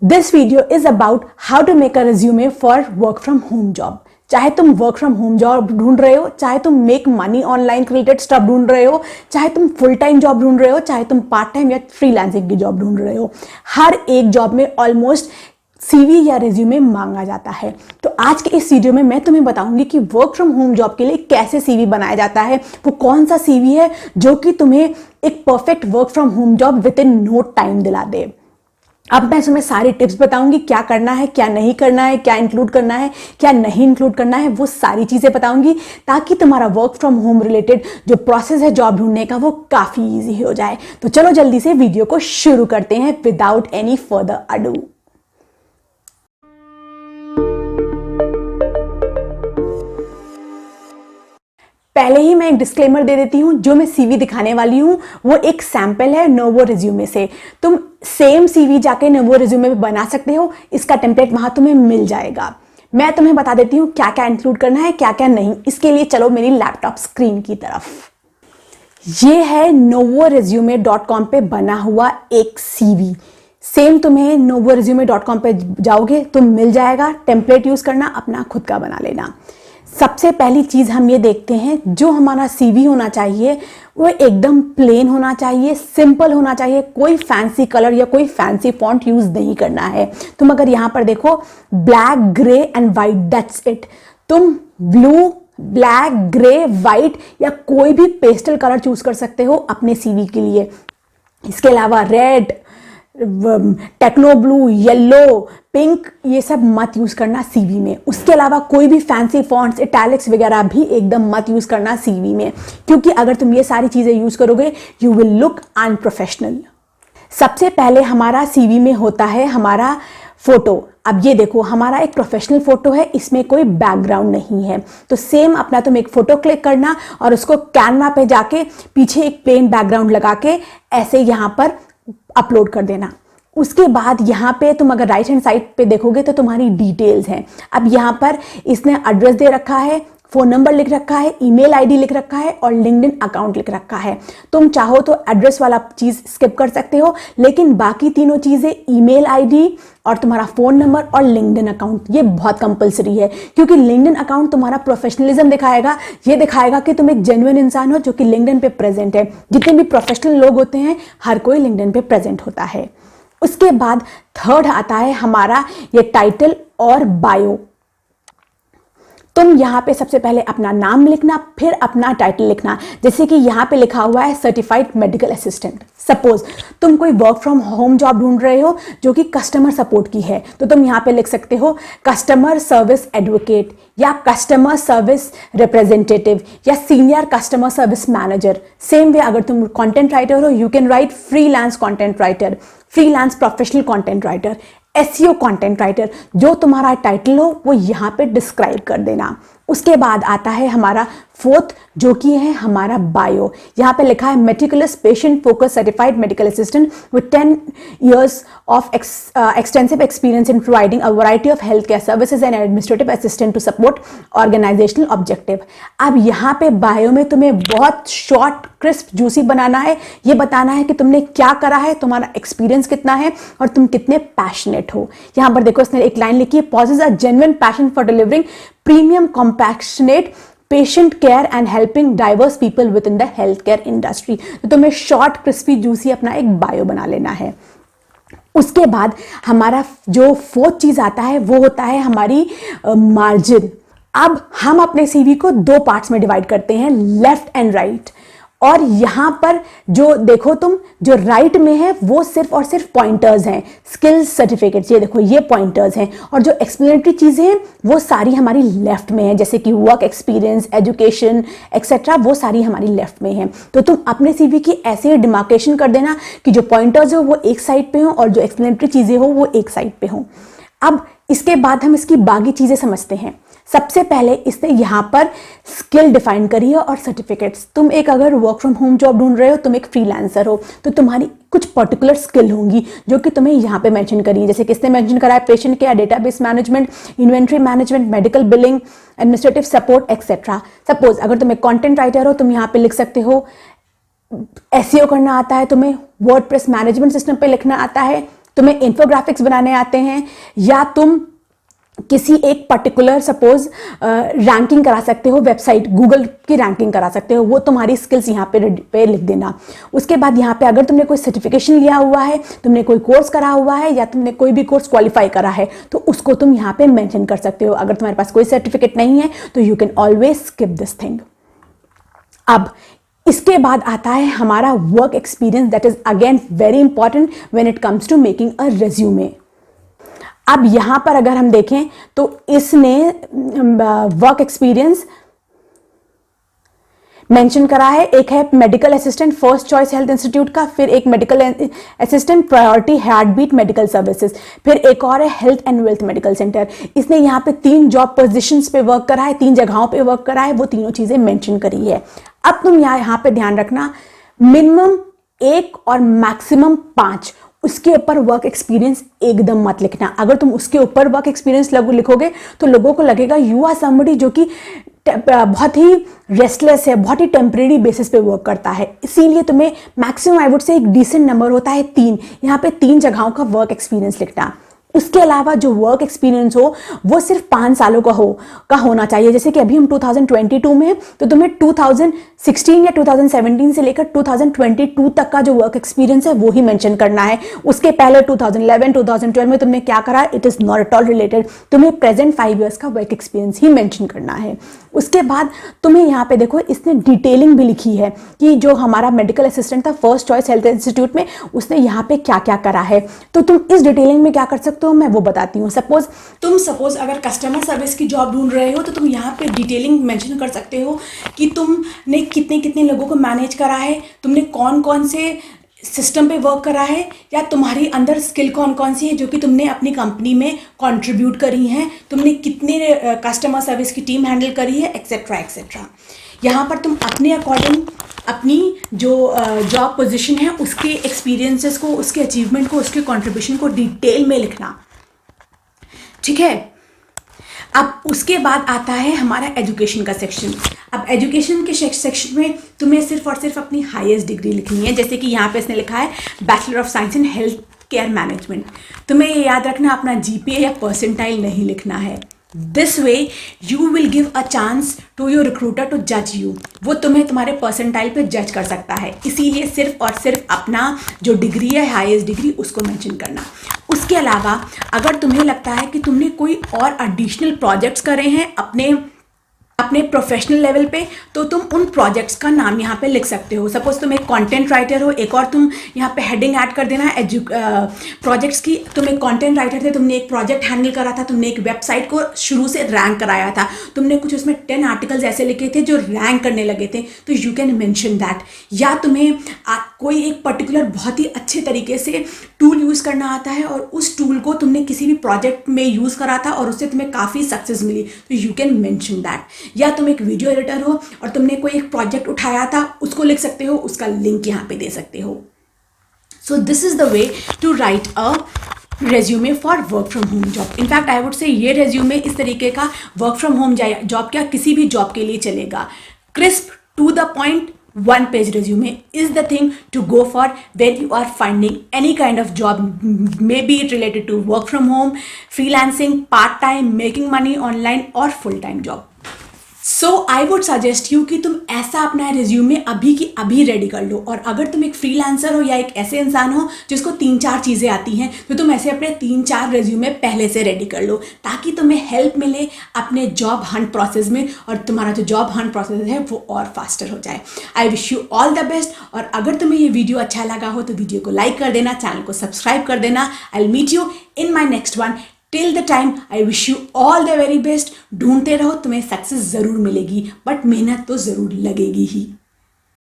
This video is about how to make a resume for work from home job. चाहे तुम work from home job ढूंढ रहे हो, चाहे तुम make money online related stuff ढूंढ रहे हो, चाहे तुम फुल टाइम जॉब ढूंढ रहे हो, चाहे तुम पार्ट टाइम या फ्रीलांसिंग की जॉब ढूंढ रहे हो, हर एक जॉब में ऑलमोस्ट सीवी या रिज्यूमे मांगा जाता है। तो आज के इस वीडियो में मैं तुम्हें बताऊंगी कि वर्क फ्रॉम होम जॉब के लिए कैसे सीवी बनाया जाता है, वो कौन सा सीवी है जो कि तुम्हें एक perfect work from home job within no time दिला दे। अब मैं तुम्हें सारी टिप्स बताऊंगी, क्या करना है, क्या नहीं करना है, क्या इंक्लूड करना है, क्या नहीं इंक्लूड करना है, वो सारी चीजें बताऊंगी ताकि तुम्हारा वर्क फ्रॉम होम रिलेटेड जो प्रोसेस है जॉब ढूंढने का वो काफी इजी हो जाए। तो चलो जल्दी से वीडियो को शुरू करते हैं विदाउट एनी फर्दर अडू। पहले ही मैं एक डिस्क्लेमर दे देती हूं, जो मैं सीवी दिखाने वाली हूं वो एक सैंपल है नोवो रिज्यूमे से। तुम सेम सीवी जाके नोवो रिज्यूमे में बना सकते हो, इसका टेम्पलेट वहां तुम्हें मिल जाएगा। मैं तुम्हें बता देती हूं क्या क्या इंक्लूड करना है, क्या क्या नहीं। इसके लिए चलो मेरी लैपटॉप स्क्रीन की तरफ। ये है novoresume.com पे बना हुआ एक सीवी। सेम तुम्हें novoresume.com पे जाओगे तो मिल जाएगा। टेम्पलेट यूज करना, अपना खुद का बना लेना। सबसे पहली चीज हम ये देखते हैं, जो हमारा सीवी होना चाहिए वो एकदम प्लेन होना चाहिए, सिंपल होना चाहिए। कोई फैंसी कलर या कोई फैंसी फॉन्ट यूज नहीं करना है। तुम अगर यहां पर देखो, black, grey and white, that's it. तुम ब्लू, ब्लैक, ग्रे, व्हाइट या कोई भी पेस्टल कलर चूज कर सकते हो अपने सीवी के लिए। इसके अलावा red, techno blue, yellow, pink, ये सब मत यूज करना सीवी में। उसके अलावा कोई भी फैंसी फॉन्ट्स, इटैलिक्स वगैरह भी एकदम मत यूज करना सीवी में, क्योंकि अगर तुम ये सारी चीजें यूज करोगे यू विल लुक अनप्रोफेशनल। सबसे पहले हमारा सीवी में होता है हमारा फोटो। अब ये देखो, हमारा एक प्रोफेशनल फोटो है, इसमें कोई बैकग्राउंड नहीं है। तो सेम अपना तुम एक फोटो क्लिक करना और उसको कैनवा पे जाके पीछे एक प्लेन बैकग्राउंड लगा के ऐसे यहां पर अपलोड कर देना। उसके बाद यहाँ पे तुम अगर राइट हैंड साइड पे देखोगे तो तुम्हारी डिटेल्स हैं। अब यहाँ पर इसने एड्रेस दे रखा है, फोन नंबर लिख रखा है, ईमेल आईडी लिख रखा है और लिंक्डइन अकाउंट लिख रखा है। तुम चाहो तो एड्रेस वाला चीज स्किप कर सकते हो, लेकिन बाकी तीनों चीजें, ईमेल आईडी और तुम्हारा फोन नंबर और लिंक्डइन अकाउंट, ये बहुत कंपलसरी है, क्योंकि लिंक्डइन अकाउंट तुम्हारा प्रोफेशनलिज्म दिखाएगा। ये दिखाएगा कि तुम एक जेन्युइन इंसान हो जो कि लिंक्डइन पे प्रेजेंट है। जितने भी प्रोफेशनल लोग होते हैं हर कोई लिंक्डइन पे प्रेजेंट होता है। उसके बाद थर्ड आता है हमारा ये टाइटल और बायो। तुम यहां पे सबसे पहले अपना नाम लिखना, फिर अपना टाइटल लिखना। जैसे कि यहां पे लिखा हुआ है सर्टिफाइड मेडिकल असिस्टेंट। सपोज तुम कोई वर्क फ्रॉम होम जॉब ढूंढ रहे हो जो कि कस्टमर सपोर्ट की है, तो तुम यहां पे लिख सकते हो कस्टमर सर्विस एडवोकेट या कस्टमर सर्विस रिप्रेजेंटेटिव या senior customer service manager. Same way अगर तुम कंटेंट राइटर हो, you can write freelance content writer, freelance professional content writer, SEO content writer. जो तुम्हारा टाइटल हो वो यहां पे डिस्क्राइब कर देना। उसके बाद आता है हमारा फोर्थ, जो कि है हमारा बायो। यहां पे लिखा है meticulous patient focus certified medical assistant with 10 years of extensive experience in providing a variety of healthcare services and administrative assistant to support organizational objective। अब यहाँ पे बायो में तुम्हें बहुत शॉर्ट, क्रिस्प, जूसी बनाना है। ये बताना है कि तुमने क्या करा है, तुम्हारा एक्सपीरियंस कितना है और तुम कितने पैशनेट हो। यहाँ पर देखो, इसने एक लाइन लिखी है, possess a genuine passion for delivering premium compassionate patient care and helping diverse people within the health care industry. तो तुम्हें शॉर्ट, क्रिस्पी, जूसी अपना एक बायो बना लेना है। उसके बाद हमारा जो फोर्थ चीज आता है वो होता है हमारी मार्जिन। अब हम अपने सीवी को दो पार्ट्स में डिवाइड करते हैं, लेफ्ट एंड राइट। और यहां पर जो देखो तुम, जो राइट में है वो सिर्फ और सिर्फ पॉइंटर्स हैं, स्किल्स, सर्टिफिकेट्स। ये देखो, ये पॉइंटर्स हैं। और जो एक्सप्लेनेटरी चीजें हैं वो सारी हमारी लेफ्ट में है, जैसे कि वर्क एक्सपीरियंस, एजुकेशन एक्सेट्रा, वो सारी हमारी लेफ्ट में है। तो तुम अपने सीवी की ऐसे ही डिमार्केशन कर देना कि जो पॉइंटर्स हो वो एक साइड पे हो और जो एक्सप्लेनेटरी चीजें हो वो एक साइड पे हो। अब इसके बाद हम इसकी बाकी चीजें समझते हैं। सबसे पहले इसने यहां पर स्किल डिफाइन करी है और सर्टिफिकेट्स। तुम एक अगर वर्क फ्रॉम होम जॉब ढूंढ रहे हो, तुम एक फ्रीलांसर हो, तो तुम्हारी कुछ पर्टिकुलर स्किल होंगी जो कि तुम्हें यहां पे मेंशन करी है। जैसे किसने मेंशन करा है, patient care, database management, inventory management, medical billing, administrative support etcetera. Suppose अगर तुम एक कंटेंट राइटर हो, तुम यहां पे लिख सकते हो एसईओ करना आता है, तुम्हें वर्डप्रेस मैनेजमेंट सिस्टम पे लिखना आता है, तुम्हें इन्फोग्राफिक्स बनाने आते हैं, या तुम किसी एक पर्टिकुलर सपोज रैंकिंग करा सकते हो, वेबसाइट गूगल की रैंकिंग करा सकते हो, वो तुम्हारी स्किल्स यहाँ पे लिख देना। उसके बाद यहाँ पे अगर तुमने कोई सर्टिफिकेशन लिया हुआ है, तुमने कोई कोर्स करा हुआ है, या तुमने कोई भी कोर्स क्वालिफाई करा है, तो उसको तुम यहाँ पे मेंशन कर सकते हो। अगर तुम्हारे पास कोई सर्टिफिकेट नहीं है तो you can always skip this thing. अब इसके बाद आता है हमारा work experience, that is again very important when it comes to making a resume. अब यहां पर अगर हम देखें तो इसने वर्क एक्सपीरियंस मेंशन करा है। एक है medical assistant first choice health institute का, फिर एक medical assistant priority heart beat medical services, फिर एक और है health and wealth medical centre. इसने यहाँ पे 3 जॉब पोजीशंस पे वर्क करा है, 3 जगहों पे वर्क करा है, वो तीनों चीजें मेंशन करी है। अब तुम यहाँ पे ध्यान रखना, मिनिमम 1 और मैक्सिमम 5, उसके ऊपर वर्क एक्सपीरियंस एकदम मत लिखना। अगर तुम उसके ऊपर वर्क एक्सपीरियंस लिखोगे तो लोगों को लगेगा यू आर समबडी जो कि बहुत ही रेस्टलेस है, बहुत ही टेम्परेरी बेसिस पे वर्क करता है। इसीलिए तुम्हें मैक्सिमम आई वुड से एक डिसेंट नंबर होता है 3, यहाँ पे 3 जगहों का वर्क एक्सपीरियंस लिखना। उसके अलावा जो वर्क एक्सपीरियंस हो वो सिर्फ 5 सालों का होना चाहिए। जैसे कि अभी हम 2022 में हैं, तो तुम्हें 2016 या 2017 से लेकर 2022 तक का जो वर्क एक्सपीरियंस है वो ही मेंशन करना है। उसके पहले 2011 2012 में तुमने क्या करा, it is not at all related. तुम्हें प्रेजेंट 5 इयर्स का वर्क एक्सपीरियंस ही मेंशन करना है। उसके बाद तुम्हें यहाँ पे देखो, इसने डिटेलिंग भी लिखी है कि जो हमारा मेडिकल असिस्टेंट था फर्स्ट चॉइस हेल्थ इंस्टीट्यूट में, उसने यहाँ पे क्या क्या करा है। तो तुम इस डिटेलिंग में क्या कर सकते हो, मैं वो बताती हूँ। सपोज अगर कस्टमर सर्विस की जॉब ढूंढ रहे हो तो तुम यहाँ पे डिटेलिंग मेंशन कर सकते हो कि तुमने कितने कितने लोगों को मैनेज करा है, तुमने कौन कौन से सिस्टम पे वर्क करा है, या तुम्हारी अंदर स्किल कौन कौन सी है जो कि तुमने अपनी कंपनी में कंट्रीब्यूट करी हैं, तुमने कितने कस्टमर सर्विस की टीम हैंडल करी है, एक्सेट्रा एक्सेट्रा। यहाँ पर तुम अपने अकॉर्डिंग अपनी जो जॉब पोजीशन है उसके एक्सपीरियंसेस को, उसके अचीवमेंट को, उसके कंट्रीब्यूशन को डिटेल में लिखना, ठीक है। अब उसके बाद आता है हमारा एजुकेशन का सेक्शन। अब एजुकेशन के सेक्शन में तुम्हें सिर्फ और सिर्फ अपनी हाईएस्ट डिग्री लिखनी है। जैसे कि यहाँ पे इसने लिखा है bachelor of science in health care management. तुम्हें ये याद रखना, अपना जीपीए या परसेंटाइल नहीं लिखना है। This way you will give a chance to your recruiter to जज यू। वो तुम्हें तुम्हारे परसेंटाइल पे जज कर सकता है, इसीलिए सिर्फ और सिर्फ अपना जो डिग्री है हाईएस्ट डिग्री उसको मेंशन करना। उसके अलावा अगर तुम्हें लगता है कि तुमने कोई और एडिशनल प्रोजेक्ट्स करे हैं अपने प्रोफेशनल लेवल पे, तो तुम उन प्रोजेक्ट्स का नाम यहाँ पे लिख सकते हो। सपोज तुम एक कंटेंट राइटर हो, एक और तुम यहाँ पे हेडिंग ऐड कर देना प्रोजेक्ट्स की। तुम एक कंटेंट राइटर थे, तुमने एक प्रोजेक्ट हैंडल करा था, तुमने एक वेबसाइट को शुरू से रैंक कराया था, तुमने कुछ उसमें 10 आर्टिकल्स ऐसे लिखे थे जो रैंक करने लगे थे, तो यू कैन मेंशन दैट। या तुम्हें कोई एक पर्टिकुलर बहुत ही अच्छे तरीके से टूल यूज़ करना आता है और उस टूल को तुमने किसी भी प्रोजेक्ट में यूज़ करा था और उससे तुम्हें काफ़ी सक्सेस मिली, तो यू कैन मेंशन दैट। या तुम एक वीडियो एडिटर हो और तुमने कोई एक प्रोजेक्ट उठाया था, उसको लिख सकते हो, उसका लिंक यहाँ पे दे सकते हो। So this is the way to write a resume for work from home job. In fact I would say ये रेज्यूमे इस तरीके का वर्क फ्रॉम होम जॉब क्या किसी भी जॉब के लिए चलेगा। Crisp, to the point, 1 page resume is the thing to go for when you are finding any kind of job, maybe it related to work from home, freelancing, part-time, making money online or full-time job. So I would suggest you कि तुम ऐसा अपना resume अभी की अभी ready कर लो। और अगर तुम एक फ्रीलांसर हो या एक ऐसे इंसान हो जिसको 3-4 चीज़ें आती हैं, तो तुम ऐसे अपने 3-4 रिज्यूमे पहले से रेडी कर लो, ताकि तुम्हें हेल्प मिले अपने जॉब हंट प्रोसेस में और तुम्हारा जो जॉब हंट प्रोसेस है वो और फास्टर हो जाए। आई wish you all the best. और अगर तुम्हें ये वीडियो अच्छा लगा हो तो वीडियो को लाइक कर देना, चैनल को सब्सक्राइब कर देना। I will meet you in my next one. Till the time I wish you all the very best. ढूंढते रहो, तुम्हें सक्सेस ज़रूर मिलेगी, बट मेहनत तो ज़रूर लगेगी ही।